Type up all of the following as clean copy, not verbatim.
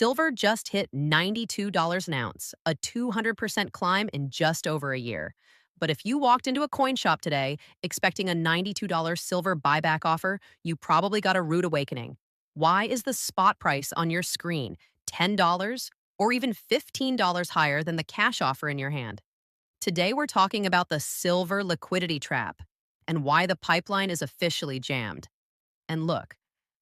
Silver just hit $92 an ounce, a 200% climb in just over a year. But if you walked into a coin shop today expecting a $92 silver buyback offer, you probably got a rude awakening. Why is the spot price on your screen $10 or even $15 higher than the cash offer in your hand? Today, we're talking about the silver liquidity trap and why the pipeline is officially jammed. And look,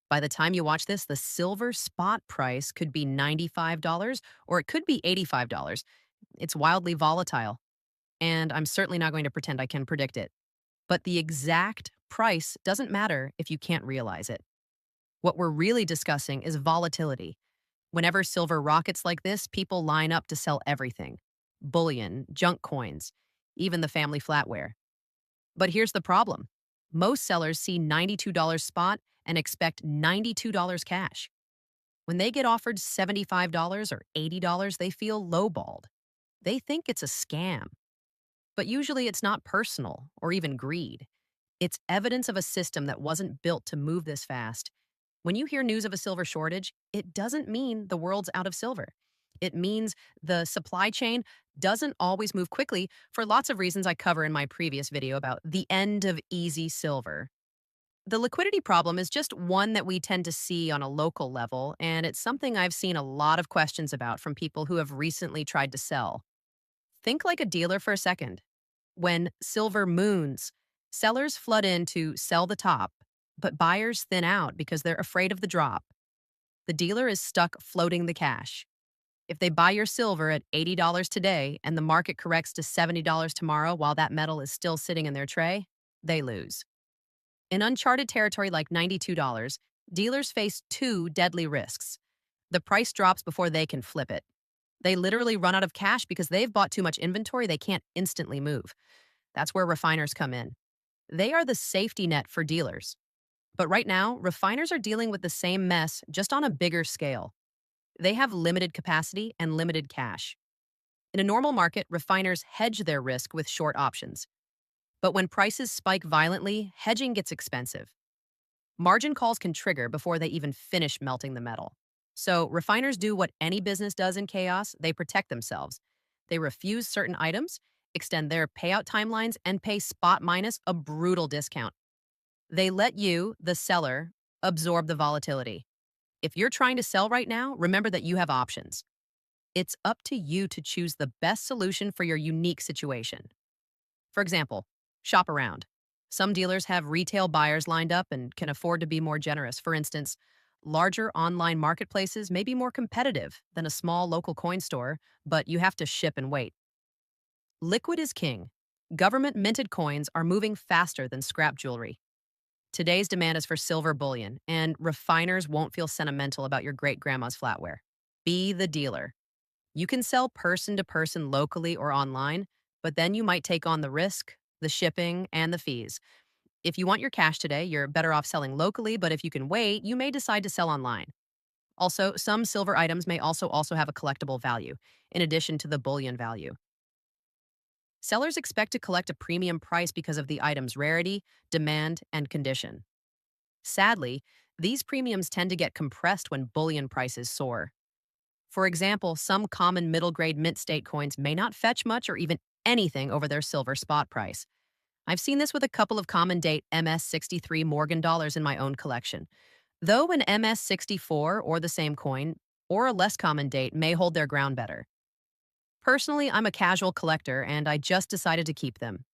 by the time you watch this, the silver spot price could be $95 or it could be $85. It's wildly volatile, and I'm certainly not going to pretend I can predict it. But the exact price doesn't matter if you can't realize it. What we're really discussing is volatility. Whenever silver rockets like this, people line up to sell everything: bullion, junk coins, even the family flatware. But here's the problem: most sellers see $92 spot and expect $92 cash. When they get offered $75 or $80, they feel lowballed. They think it's a scam. But usually it's not personal or even greed. It's evidence of a system that wasn't built to move this fast. When you hear news of a silver shortage, it doesn't mean the world's out of silver. It means the supply chain doesn't always move quickly for lots of reasons I cover in my previous video about the end of easy silver. The liquidity problem is just one that we tend to see on a local level, and it's something I've seen a lot of questions about from people who have recently tried to sell. Think like a dealer for a second. When silver moons, sellers flood in to sell the top, but buyers thin out because they're afraid of the drop. The dealer is stuck floating the cash. If they buy your silver at $80 today and the market corrects to $70 tomorrow while that metal is still sitting in their tray, they lose. In uncharted territory like $92, dealers face two deadly risks. The price drops before they can flip it. They literally run out of cash because they've bought too much inventory they can't instantly move. That's where refiners come in. They are the safety net for dealers. But right now, refiners are dealing with the same mess, just on a bigger scale. They have limited capacity and limited cash. In a normal market, refiners hedge their risk with short options. But when prices spike violently, hedging gets expensive. Margin calls can trigger before they even finish melting the metal. So refiners do what any business does in chaos: they protect themselves. They refuse certain items, extend their payout timelines, and pay spot minus a brutal discount. They let you, the seller, absorb the volatility. If you're trying to sell right now, remember that you have options. It's up to you to choose the best solution for your unique situation. For example, shop around. Some dealers have retail buyers lined up and can afford to be more generous. For instance, larger online marketplaces may be more competitive than a small local coin store, but you have to ship and wait. Liquid is king. Government minted coins are moving faster than scrap jewelry. Today's demand is for silver bullion, and refiners won't feel sentimental about your great-grandma's flatware. Be the dealer. You can sell person to person locally or online, but then you might take on the risk, the shipping, and the fees. If you want your cash today, you're better off selling locally, but if you can wait, you may decide to sell online. Also, some silver items may also have a collectible value, in addition to the bullion value. Sellers expect to collect a premium price because of the item's rarity, demand, and condition. Sadly, these premiums tend to get compressed when bullion prices soar. For example, some common middle-grade mint state coins may not fetch much or even anything over their silver spot price. I've seen this with a couple of common date MS-63 Morgan dollars in my own collection. Though an MS-64 or the same coin, or a less common date, may hold their ground better. Personally, I'm a casual collector, and I just decided to keep them.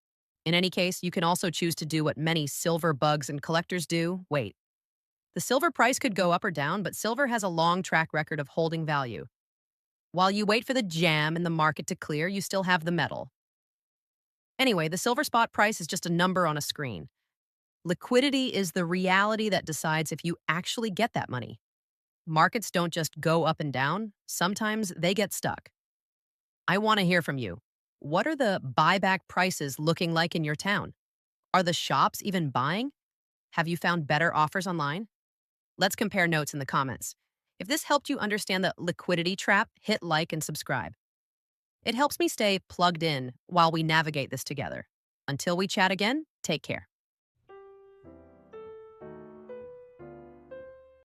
In any case, you can also choose to do what many silver bugs and collectors do: wait. The silver price could go up or down, but silver has a long track record of holding value. While you wait for the jam in the market to clear, you still have the metal. Anyway, the silver spot price is just a number on a screen. Liquidity is the reality that decides if you actually get that money. Markets don't just go up and down, sometimes they get stuck. I want to hear from you. What are the buyback prices looking like in your town? Are the shops even buying? Have you found better offers online? Let's compare notes in the comments. If this helped you understand the liquidity trap, hit like and subscribe. It helps me stay plugged in while we navigate this together. Until we chat again, take care.